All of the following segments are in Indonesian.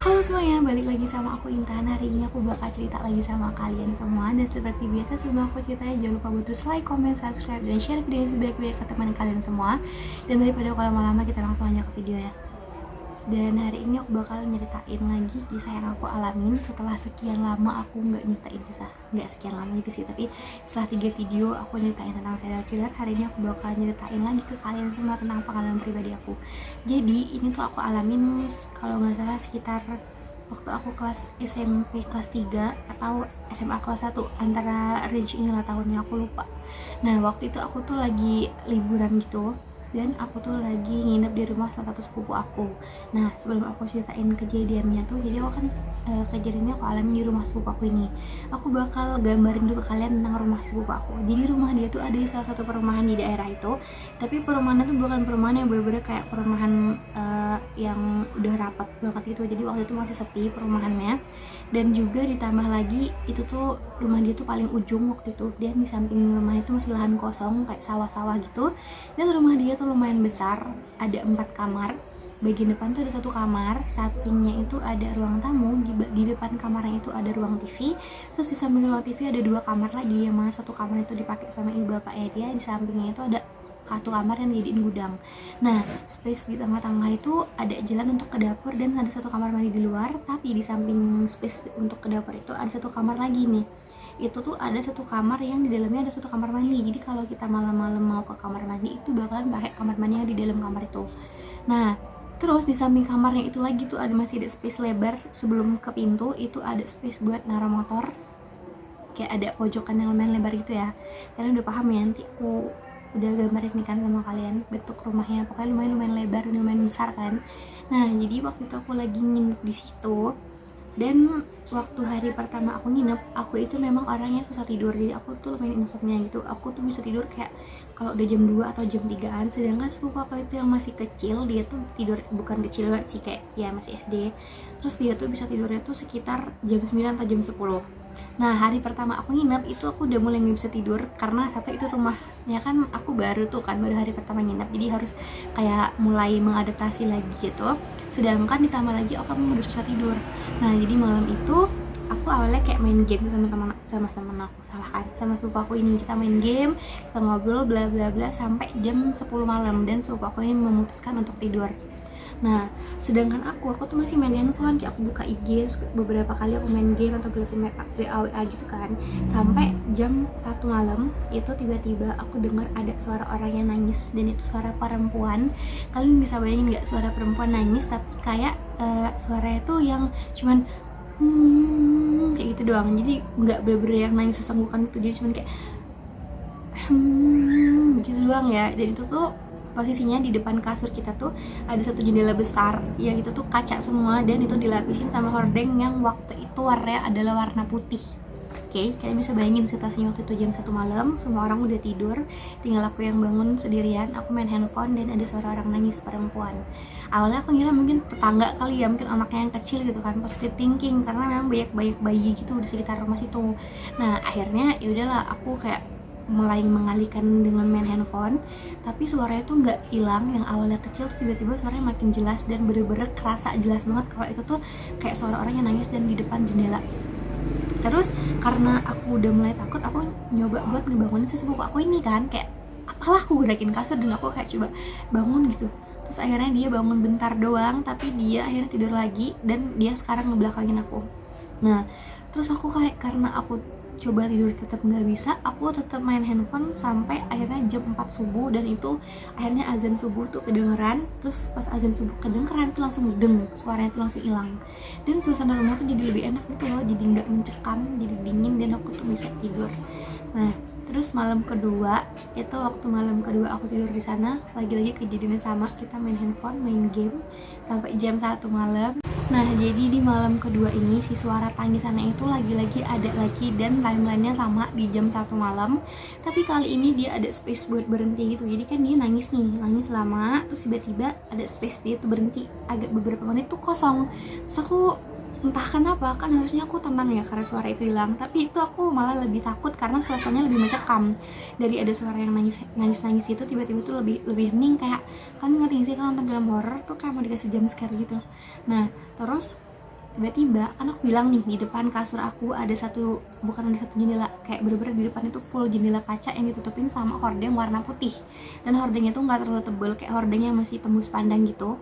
Halo semuanya, balik lagi sama aku Intan. Hari ini aku bakal cerita lagi sama kalian semua. Dan seperti biasa sebelum aku ceritain, jangan lupa buat like, comment, subscribe, dan share video ini sebaik-baik ke teman kalian semua. Dan daripada aku lama-lama, kita langsung aja ke videonya. Dan hari ini aku bakal nyeritain lagi kisah yang aku alamin setelah sekian lama aku nggak nyeritain kisah. Nggak sekian lama gitu sih, tapi setelah 3 video aku nyeritain tentang serial killer, hari ini aku bakal nyeritain lagi ke kalian semua tentang pengalaman pribadi aku. Jadi ini tuh aku alamin kalau nggak salah sekitar waktu aku kelas SMP kelas 3 atau SMA kelas 1, antara range inilah tahunnya, aku lupa. Nah waktu itu aku tuh lagi liburan gitu, dan aku tuh lagi nginep di rumah salah satu sepupu aku. Nah sebelum aku ceritain kejadiannya tuh, jadi aku kan kejadiannya aku alami di rumah sepupu aku ini. Aku bakal gambarin dulu ke kalian tentang rumah sepupu aku. Jadi rumah dia tuh ada di salah satu perumahan di daerah itu, tapi perumahannya tuh bukan perumahan yang bener-bener kayak perumahan yang udah rapat banget gitu. Jadi waktu itu masih sepi perumahannya, dan juga ditambah lagi itu tuh rumah dia tuh paling ujung waktu itu, dan di samping rumah itu masih lahan kosong kayak sawah-sawah gitu. Dan rumah dia tuh lumayan besar, ada 4 kamar. Bagian depan tuh ada 1 kamar, sampingnya itu ada ruang tamu, di depan kamarnya itu ada ruang TV, terus di samping ruang TV ada 2 kamar lagi, yang mana 1 kamar itu dipakai sama ibu bapaknya dia, di sampingnya itu ada 1 kamar yang dijadiin gudang. Nah, space di tengah-tengah itu ada jalan untuk ke dapur, dan ada 1 kamar mandi di luar. Tapi di samping space untuk ke dapur itu ada 1 kamar lagi nih. Itu tuh ada 1 kamar yang di dalamnya ada 1 kamar mandi. Jadi kalau kita malam-malam mau ke kamar mandi itu bakalan pakai kamar mandi yang di dalam kamar itu. Nah, terus di samping kamarnya itu lagi tuh masih ada space lebar. Sebelum ke pintu itu ada space buat naruh motor, kayak ada pojokan yang lumayan lebar gitu ya. Kalian udah paham ya, nanti aku udah gambarin nih kan sama kalian bentuk rumahnya. Pokoknya lumayan lebar, lumayan besar kan. Nah jadi waktu itu aku lagi nginep di situ, dan waktu hari pertama aku nginep, aku itu memang orangnya susah tidur. Jadi aku tuh lumayan insomnia gitu. Aku tuh bisa tidur kayak kalau udah jam 2 atau jam 3-an. Sedangkan sepupu aku itu yang masih kecil, dia tuh tidur, bukan kecil banget sih, kayak ya masih SD. Terus dia tuh bisa tidurnya tuh sekitar jam 9 atau jam 10. Nah hari pertama aku nginep itu aku udah mulai gak bisa tidur, karena satu itu rumahnya kan aku baru tuh kan, baru hari pertama nginep, jadi harus kayak mulai mengadaptasi lagi gitu. Sedangkan ditambah lagi aku udah susah tidur. Nah jadi malam itu aku awalnya kayak main game sama teman, sama aku, salah kan, sama sepupu aku ini. Kita main game, kita ngobrol bla bla bla sampai jam 10 malam, dan sepupu aku ini memutuskan untuk tidur. Nah sedangkan aku tuh masih main handphone, kayak aku buka IG, beberapa kali aku main game atau balasin WA gitu kan, sampai jam 1 malam itu tiba-tiba aku dengar ada suara orang yang nangis, dan itu suara perempuan. Kalian bisa bayangin nggak suara perempuan nangis, tapi kayak suaranya tuh yang cuman kayak gitu doang. Jadi nggak bener-bener yang nangis sesenggukan gitu, jadi cuman kayak gitu doang ya. Dan itu tuh posisinya di depan kasur kita tuh ada 1 jendela besar yang itu tuh kaca semua, dan itu dilapisin sama hordeng yang waktu itu warnanya adalah warna putih. Oke, kalian bisa bayangin situasinya waktu itu jam 1 malam, semua orang udah tidur, tinggal aku yang bangun sendirian. Aku main handphone dan ada suara orang nangis perempuan. Awalnya aku ngira mungkin tetangga kali ya, mungkin anaknya yang kecil gitu kan, positive thinking, karena memang banyak bayi gitu di sekitar rumah situ. Nah akhirnya ya udahlah, aku kayak mulai mengalihkan dengan main handphone, tapi suaranya tuh nggak hilang. Yang awalnya kecil tuh tiba-tiba suaranya makin jelas, dan bener-bener kerasa jelas banget kalau itu tuh kayak suara orang yang nangis dan di depan jendela. Terus karena aku udah mulai takut, aku nyoba buat ngebangunin si sepupu aku ini kan, kayak apalah, aku gerakin kasur dan aku kayak coba bangun gitu. Terus akhirnya dia bangun bentar doang, tapi dia akhirnya tidur lagi, dan dia sekarang ngebelakangin aku. Nah terus aku kayak, karena aku coba tidur tetap nggak bisa, aku tetap main handphone sampai akhirnya jam 4 subuh, dan itu akhirnya azan subuh tuh kedengeran. Terus pas azan subuh kedengeran tuh langsung deng, suaranya tuh langsung hilang, dan suasana rumah tuh jadi lebih enak gitu loh, jadi nggak mencekam, jadi dingin, dan aku tuh bisa tidur. Nah terus malam kedua itu, waktu malam kedua aku tidur di sana, lagi-lagi kejadiannya sama, kita main handphone, main game sampai jam 1 malam. Nah jadi di malam kedua ini si suara tangisannya itu lagi-lagi ada lagi, dan timelinenya sama di jam 1 malam. Tapi kali ini dia ada space buat berhenti gitu. Jadi kan dia nangis nih, nangis lama, terus tiba-tiba ada space, dia tuh berhenti agak beberapa menit tuh kosong. Terus aku entah kenapa, kan harusnya aku tenang ya karena suara itu hilang, tapi itu aku malah lebih takut karena suasananya lebih mencekam. Dari ada suara yang nangis itu tiba-tiba tuh lebih hening, kayak kalian ngerti sih kalau nonton film horror tuh kayak mau dikasih jump scare gitu. Nah terus tiba-tiba kan aku bilang nih, di depan kasur aku ada satu, bukan ada satu jendela, kayak bener-bener di depan itu full jendela kaca yang ditutupin sama hordeng warna putih. Dan hordengnya tuh nggak terlalu tebel, kayak hordeng yang masih tembus pandang gitu.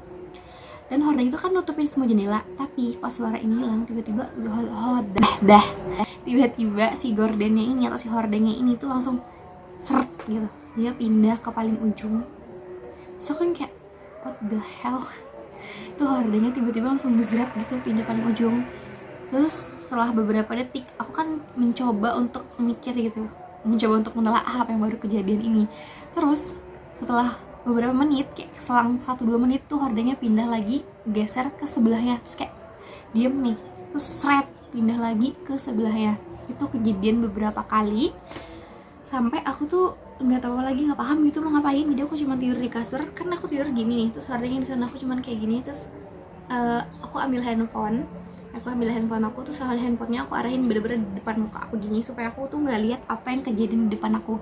Dan hordeng itu kan nutupin semua jendela, tapi pas suara ini hilang, tiba-tiba tiba-tiba si gordennya ini atau si hordengnya ini tuh langsung seret gitu, dia pindah ke paling ujung. So kan kayak what the hell, tuh hordengnya tiba-tiba langsung bezrat gitu pindah paling ujung. Terus setelah beberapa detik aku kan mencoba untuk mikir gitu, mencoba untuk menelaah apa yang baru kejadian ini. Terus setelah beberapa menit, kayak selang 1-2 menit tuh hordengnya pindah lagi, geser ke sebelahnya. Terus kayak diem nih, terus seret pindah lagi ke sebelahnya. Itu kejadian beberapa kali sampai aku tuh nggak tahu lagi, nggak paham gitu mau ngapain. Jadi aku cuma tidur di kasur, kan aku tidur gini nih, terus hordengnya di sana, aku cuma kayak gini. Terus aku ambil handphone aku tuh, soal handphonenya aku arahin bener-bener di depan muka aku gini supaya aku tuh nggak lihat apa yang kejadian di depan aku.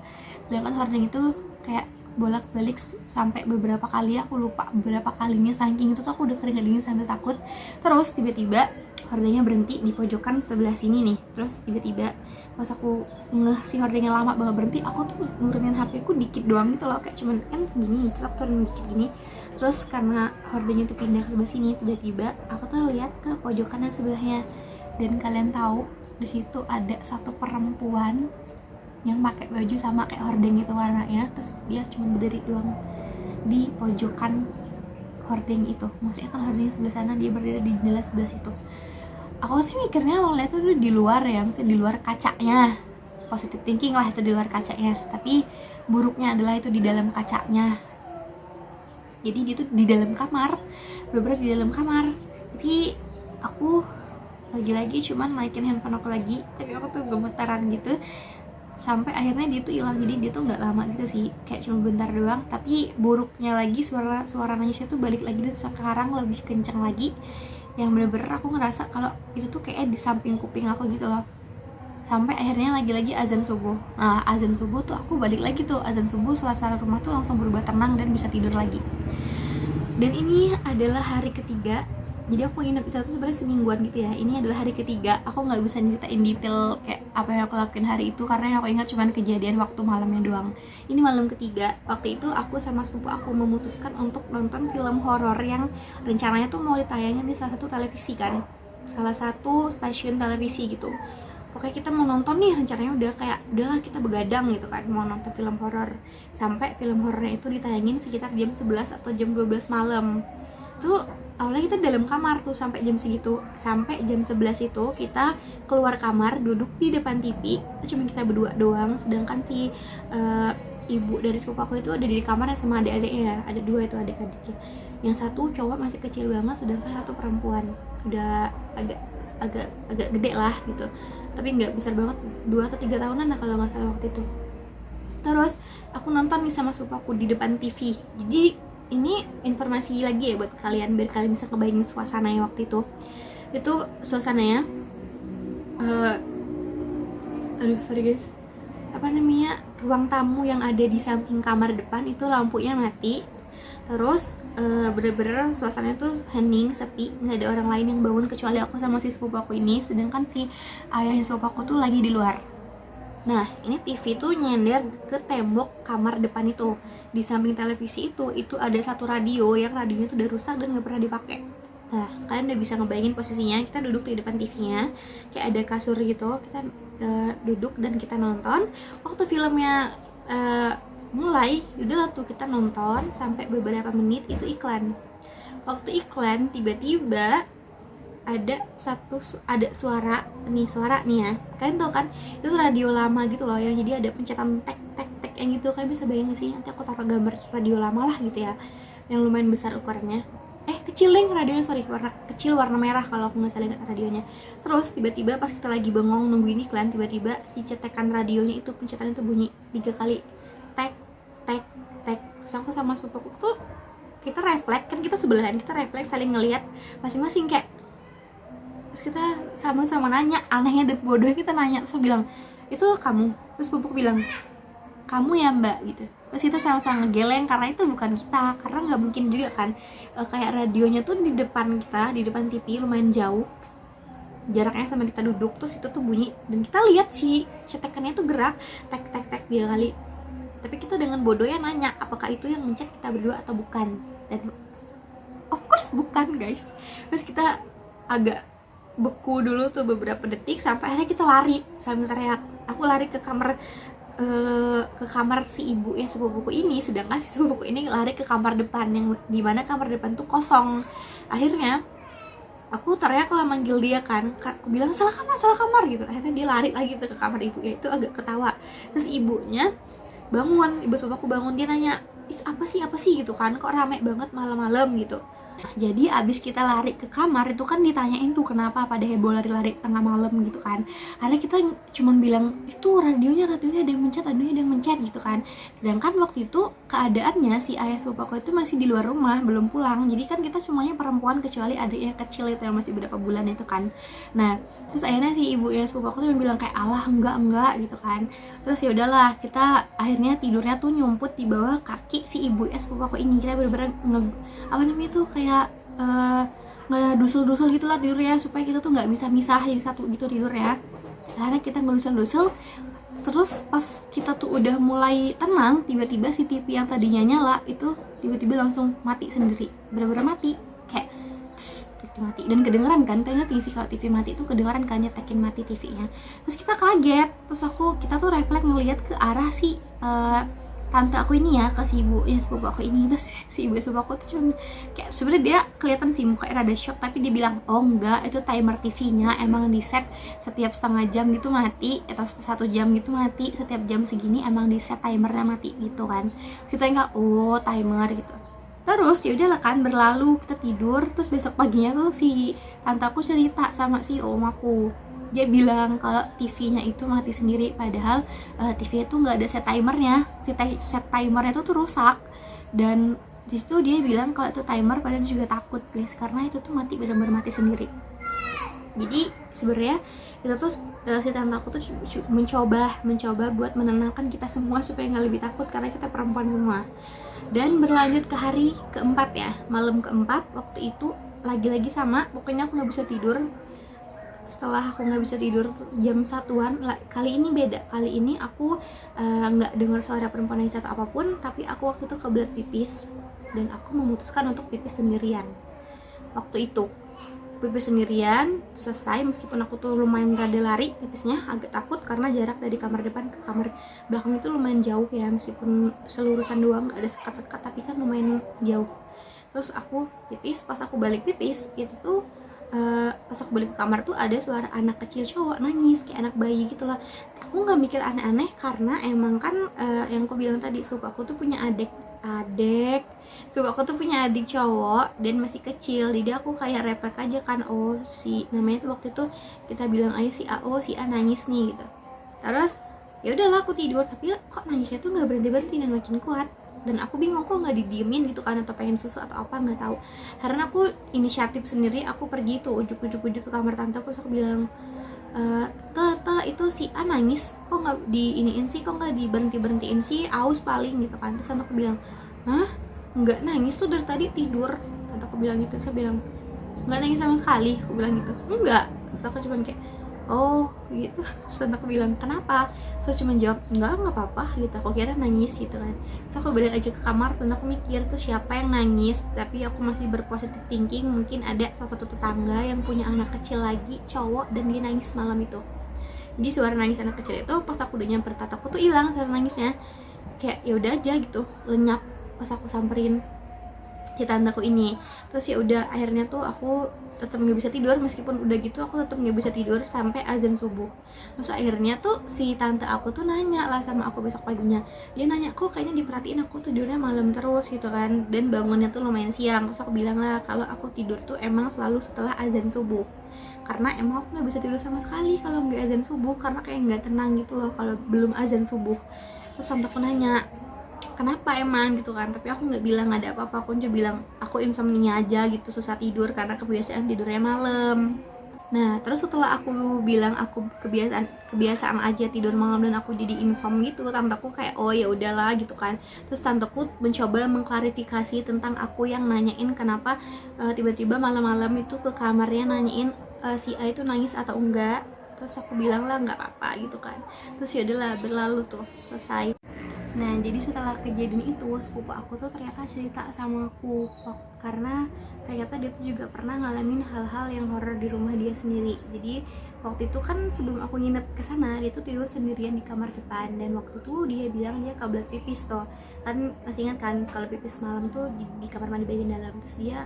Sedangkan hordeng itu kayak bolak-balik sampai beberapa kali, aku lupa berapa kalinya, saking itu tuh aku udah keringet-dingin sampai takut. Terus tiba-tiba hordengnya berhenti di pojokan sebelah sini nih. Terus tiba-tiba pas aku ngeh si hordengnya lama banget berhenti, aku tuh nurunin HP ku dikit doang gitu loh, kayak cuman kan segini, terus aku turunin dikit gini. Terus karena hordengnya tuh pindah ke sebelah sini, tiba-tiba aku tuh lihat ke pojokan yang sebelahnya. Dan kalian tahu di situ ada satu perempuan yang pakai baju sama kayak hordeng itu warnanya, terus dia cuma berdiri doang di pojokan hordeng itu. Maksudnya kan hordeng sebelah sana, dia berdiri di jendela sebelah situ. Aku sih mikirnya awalnya itu di luar ya, maksudnya di luar kacanya, positive thinking lah itu di luar kacanya. Tapi buruknya adalah itu di dalam kacanya. Jadi dia tuh di dalam kamar, bener-bener di dalam kamar. Tapi aku lagi-lagi cuman naikin handphone aku lagi, tapi aku tuh gemetaran gitu. Sampai akhirnya dia tuh hilang. Jadi dia tuh nggak lama gitu sih, kayak cuma bentar doang. Tapi buruknya lagi, suara nangisnya tuh balik lagi, dan sekarang lebih kencang lagi, yang bener-bener aku ngerasa kalau itu tuh kayak di samping kuping aku gitu loh. Sampai akhirnya lagi-lagi azan subuh. Nah azan subuh tuh aku balik lagi tuh, azan subuh suasana rumah tuh langsung berubah tenang dan bisa tidur lagi. Dan ini adalah hari ketiga. Jadi aku nginep di sana tuh sebenarnya semingguan gitu ya. Ini adalah hari ketiga. Aku nggak bisa nyeritain detail kayak apa yang aku lakuin hari itu, karena yang aku ingat cuma kejadian waktu malamnya doang. Ini malam ketiga. Waktu itu aku sama sepupu aku memutuskan untuk nonton film horor yang rencananya tuh mau ditayangin di salah satu televisi kan, salah satu stasiun televisi gitu. Pokoknya kita mau nonton nih, rencananya udah kayak udahlah kita begadang gitu kan, mau nonton film horor. Sampai film horornya itu ditayangin sekitar jam 11 atau jam 12 malam. Tuh awalnya kita dalam kamar tuh sampai jam segitu. Sampai jam 11 itu kita keluar kamar, duduk di depan TV. Itu cuma kita berdua doang. Sedangkan si ibu dari sepupu aku itu ada di kamar sama adik-adiknya. Ada dua itu adik-adiknya. Yang satu cowok masih kecil banget, sedangkan satu perempuan. Udah agak gede lah gitu, tapi nggak besar banget, 2 atau 3 tahunan lah kalau nggak salah waktu itu. Terus aku nonton nih sama sepupu aku di depan TV. Jadi ini informasi lagi ya buat kalian, biar kalian bisa kebayangin suasananya waktu itu. Itu suasananya sorry guys, apa namanya, ruang tamu yang ada di samping kamar depan itu lampunya mati. Terus bener-bener suasananya tuh hening, sepi, nggak ada orang lain yang bangun kecuali aku sama si sepupu aku ini. Sedangkan si ayahnya sepupu aku tuh lagi di luar. Nah ini TV tuh nyender ke tembok kamar depan itu. Di samping televisi itu ada satu radio yang radionya tuh udah rusak dan nggak pernah dipakai. Nah kalian udah bisa ngebayangin posisinya, kita duduk di depan TV-nya, kayak ada kasur gitu, kita duduk dan kita nonton. Waktu filmnya mulai, udahlah tuh kita nonton sampai beberapa menit itu iklan. Waktu iklan tiba-tiba ada suara nih ya, kalian tau kan itu radio lama gitu loh, yang jadi ada pencetan tek tek tek yang gitu. Kalian bisa bayangin sih, nanti aku taruh gambar radio lama lah gitu ya, yang lumayan besar ukurannya, kecil deh radionya, warna kecil, warna merah kalau aku nggak salah ingat radionya. Terus tiba-tiba pas kita lagi bengong nungguin iklan, tiba-tiba si cetekan radionya itu, pencetan itu bunyi 3 kali, tek tek tek. Terus aku sama sepupuku tuh kita refleks, kan kita sebelahan, kita refleks saling ngelihat masing-masing kayak. Terus kita sama-sama nanya, anehnya dan bodohnya kita nanya, terus bilang itu kamu, terus sepupuku bilang kamu ya mbak gitu. Terus kita sama-sama ngegeleng karena itu bukan kita, karena nggak mungkin juga kan kayak radionya tuh di depan kita, di depan TV lumayan jauh, jaraknya sama kita duduk, terus itu tuh bunyi dan kita lihat si cetekannya tuh gerak tek tek tek 3 kali. Tapi kita dengan bodohnya nanya apakah itu yang mencet kita berdua atau bukan, dan of course bukan guys. Terus kita agak beku dulu tuh beberapa detik sampai akhirnya kita lari sambil teriak. Aku lari ke kamar si ibu yang sepupuku ini, sedangkan si sepupuku ini lari ke kamar depan yang dimana kamar depan tuh kosong. Akhirnya aku teriak lah manggil dia kan, aku bilang salah kamar gitu. Akhirnya dia lari lagi tuh ke kamar ibu, ya itu agak ketawa. Terus ibunya bangun, ibu sepupuku bangun, dia nanya, apa sih gitu kan, kok rame banget malam-malam gitu. Nah, jadi abis kita lari ke kamar itu kan ditanyain tuh kenapa pada heboh lari-lari tengah malam gitu kan. Akhirnya kita cuman bilang itu radionya ada yang mencet gitu kan. Sedangkan waktu itu keadaannya si ayah sepupuku itu masih di luar rumah, belum pulang. Jadi kan kita semuanya perempuan kecuali adiknya kecil itu yang masih berapa bulan itu kan. Nah terus akhirnya si ibunya sepupuku tuh bilang kayak alah enggak gitu kan. Terus ya udahlah, kita akhirnya tidurnya tuh nyumput di bawah kaki si ibu sepupuku ini. Kita bener-bener apa namanya tuh kayak ngedusul-dusul gitu lah tidurnya, supaya kita tuh nggak bisa misah jadi satu gitu tidurnya. Karena kita ngedusul-dusul. Terus pas kita tuh udah mulai tenang, tiba-tiba si TV yang tadinya nyala itu tiba-tiba langsung mati sendiri, bener-bener mati kayak itu mati. Dan kedengeran kan, kayaknya sih kalau TV mati itu kedengeran kan nyetekin mati TV-nya. Terus kita kaget, terus kita tuh refleks ngelihat ke arah si tante aku ini ya, ke si ibu yang sepupu aku ini. Terus si ibu sepupu aku tuh cuma kayak sebenarnya dia kelihatan sih mukanya rada shock, tapi dia bilang oh enggak, itu timer TV-nya emang di set setiap setengah jam gitu mati, atau 1 jam gitu mati, setiap jam segini emang di set timernya mati gitu kan. Kita enggak, oh timer gitu. Terus ya udahlah kan, berlalu, kita tidur. Terus besok paginya tuh si tante aku cerita sama si om aku, dia bilang kalau TV-nya itu mati sendiri, padahal TV-nya tuh nggak ada set timernya. Set timernya tuh rusak, dan disitu dia bilang kalau itu timer, padahal juga takut guys karena itu tuh mati, benar-benar mati sendiri. Jadi sebenarnya itu tuh si tante aku tuh mencoba buat menenangkan kita semua supaya nggak lebih takut karena kita perempuan semua. Dan berlanjut ke hari keempat ya, malam keempat waktu itu lagi-lagi sama, pokoknya aku nggak bisa tidur. Setelah aku nggak bisa tidur jam 1-an, kali ini beda. Kali ini aku nggak dengar suara perempuan yang atau apapun, tapi aku waktu itu kebelet pipis dan aku memutuskan untuk pipis sendirian. Waktu itu pipis sendirian selesai, meskipun aku tuh lumayan rada lari pipisnya, agak takut karena jarak dari kamar depan ke kamar belakang itu lumayan jauh ya, meskipun selurusan doang nggak ada sekat-sekat, tapi kan lumayan jauh. Terus aku pipis, pas aku balik pipis itu tuh pas aku balik ke kamar tuh ada suara anak kecil cowok nangis kayak anak bayi gitu lah. Aku nggak mikir aneh-aneh karena emang kan yang aku bilang tadi, sepupu aku tuh punya adik cowok dan masih kecil. Jadi aku kayak refleks aja kan, oh si namanya tuh waktu itu kita bilang aja si A, oh si A nangis nih gitu. Terus ya udahlah aku tidur, tapi kok nangisnya tuh nggak berhenti dan makin kuat. Dan aku bingung kok nggak didiemin gitu kan, atau pengen susu atau apa nggak tahu. Karena aku inisiatif sendiri, aku pergi tuh ujuk ke kamar tante aku. Terus aku bilang, tante itu si A nangis, kok nggak diiniin sih, kok nggak diberhentiin sih, aus paling gitu kan. Terus tante aku bilang, nah nggak nangis tuh dari tadi tidur. Tante aku bilang gitu. Saya bilang nggak nangis sama sekali, aku bilang gitu. Enggak. Terus aku cuma kayak oh gitu. Terus aku bilang kenapa? So cuma jawab enggak apa-apa gitu. Aku kira nangis gitu kan. So aku balik lagi ke kamar, dan aku mikir tuh siapa yang nangis. Tapi aku masih berpositif thinking, mungkin ada salah satu tetangga yang punya anak kecil lagi cowok dan dia nangis malam itu. Jadi suara nangis anak kecil itu pas aku udah nyamper tataku tuh hilang suara nangisnya. Kayak ya udah aja gitu, lenyap pas aku samperin si tanteku ini. Terus ya udah akhirnya tuh aku tetap nggak bisa tidur, meskipun udah gitu aku tetap nggak bisa tidur sampai azan subuh. Terus akhirnya tuh si tante aku tuh nanya lah sama aku besok paginya. Dia nanya kok kayaknya diperhatiin aku tidurnya malam terus gitu kan, dan bangunnya tuh lumayan siang. Terus aku bilang lah kalau aku tidur tuh emang selalu setelah azan subuh, karena emang aku nggak bisa tidur sama sekali kalau nggak azan subuh, karena kayak nggak tenang gitu loh kalau belum azan subuh. Terus tante aku nanya kenapa emang gitu kan, tapi aku nggak bilang ada apa-apa, aku cuma bilang aku insomnia aja gitu, susah tidur karena kebiasaan tidurnya malam. Nah terus setelah aku bilang aku kebiasaan aja tidur malam dan aku jadi insom gitu, tanteku kayak oh ya udahlah gitu kan. Terus tanteku mencoba mengklarifikasi tentang aku yang nanyain kenapa tiba-tiba malam-malam itu ke kamarnya nanyain si A itu nangis atau enggak. Terus aku bilang lah nggak apa-apa gitu kan. Terus ya udahlah, berlalu tuh, selesai. Nah, jadi setelah kejadian itu, sepupu aku tuh ternyata cerita sama aku, karena ternyata dia tuh juga pernah ngalamin hal-hal yang horor di rumah dia sendiri. Jadi waktu itu kan sebelum aku nginep ke sana, dia tuh tidur sendirian di kamar depan, dan waktu itu dia bilang dia kebelet pipis tuh. Kan masih ingat kan kalau pipis malam tuh di kamar mandi bagian dalam. Terus dia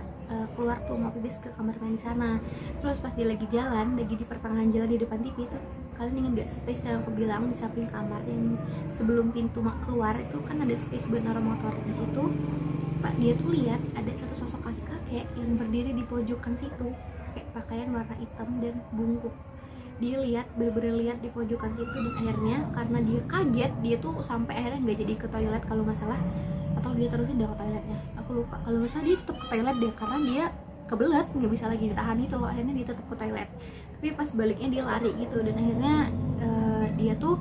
keluar tuh mau pipis ke kamar mandi sana. Terus pas dia lagi jalan, lagi di pertengahan jalan di depan TV tuh, kalian inget gak space yang aku bilang di samping kamar yang sebelum pintu keluar itu kan ada space buat naruh motor. Di situ Pak, dia tuh lihat ada satu sosok kakek yang berdiri di pojokan situ pakai pakaian warna hitam dan bungkuk. Dia lihat, bener-bener lihat di pojokan situ, dan akhirnya karena dia kaget, dia tuh sampai akhirnya nggak jadi ke toilet kalau nggak salah, atau dia terusin dia ke toiletnya, aku lupa. Kalau nggak salah dia tetap ke toilet deh, karena dia kebelet nggak bisa lagi ditahan itu loh. Akhirnya dia tetap ke toilet, tapi pas baliknya dia lari gitu, dan akhirnya dia tuh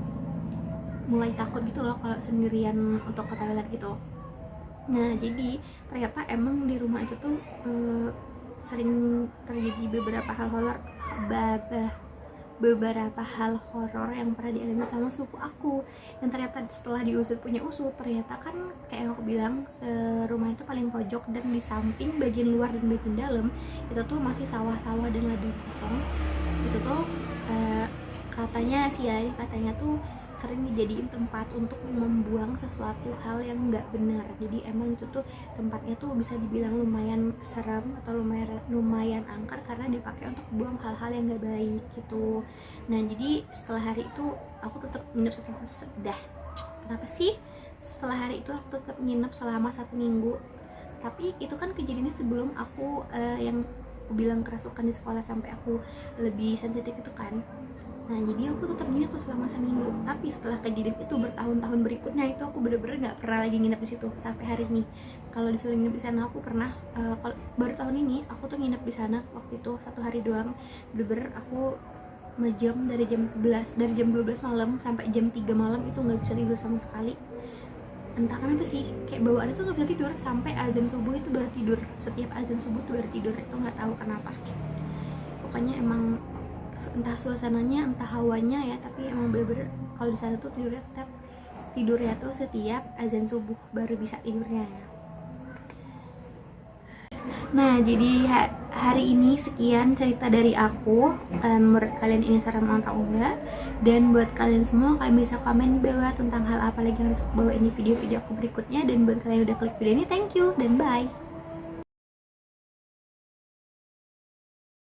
mulai takut gitu loh kalau sendirian untuk ke toilet gitu. Nah, jadi ternyata emang di rumah itu tuh sering terjadi beberapa hal horor yang pernah dialami sama sepupu aku. Dan ternyata setelah diusut punya usut, ternyata kan kayak yang aku bilang, rumah itu paling pojok, dan di samping bagian luar dan bagian dalam itu tuh masih sawah-sawah dan ladang kosong. Itu tuh katanya tuh sering dijadiin tempat untuk membuang sesuatu hal yang nggak benar. Jadi emang itu tuh tempatnya tuh bisa dibilang lumayan serem atau lumayan angker, karena dipakai untuk buang hal-hal yang nggak baik gitu. Nah, jadi setelah hari itu aku tetap nginep setelah hari itu aku tetap nginep selama 1 minggu. Tapi itu kan kejadiannya sebelum aku yang aku bilang kerasukan di sekolah sampai aku lebih sensitif itu kan. Nah, jadi aku tetap nginep tuh selama 1 minggu. Tapi setelah kejadian itu bertahun-tahun berikutnya itu aku bener-bener nggak pernah lagi nginep di situ sampai hari ini. Kalau disuruh nginep di sana aku pernah, baru tahun ini aku tuh nginep di sana waktu itu 1 hari doang. Bener-bener aku ngejam dari jam 12 malam sampai jam 3 malam itu nggak bisa tidur sama sekali. Entah kenapa sih, kayak bawaannya tuh nggak bisa tidur sampai azan subuh itu baru tidur. Setiap azan subuh tuh baru tidur, itu nggak tahu kenapa. Pokoknya emang entah suasananya, entah hawanya ya, tapi emang bener-bener kalau di sana tuh tidurnya tuh setiap azan subuh baru bisa tidurnya ya. Nah, jadi hari ini sekian cerita dari aku. Menurut kalian ini serem atau enggak? Dan buat kalian semua, kalian bisa komen di bawah tentang hal apa lagi yang harus aku bawain di video-video aku berikutnya. Dan buat kalian yang udah klik video ini, thank you dan bye.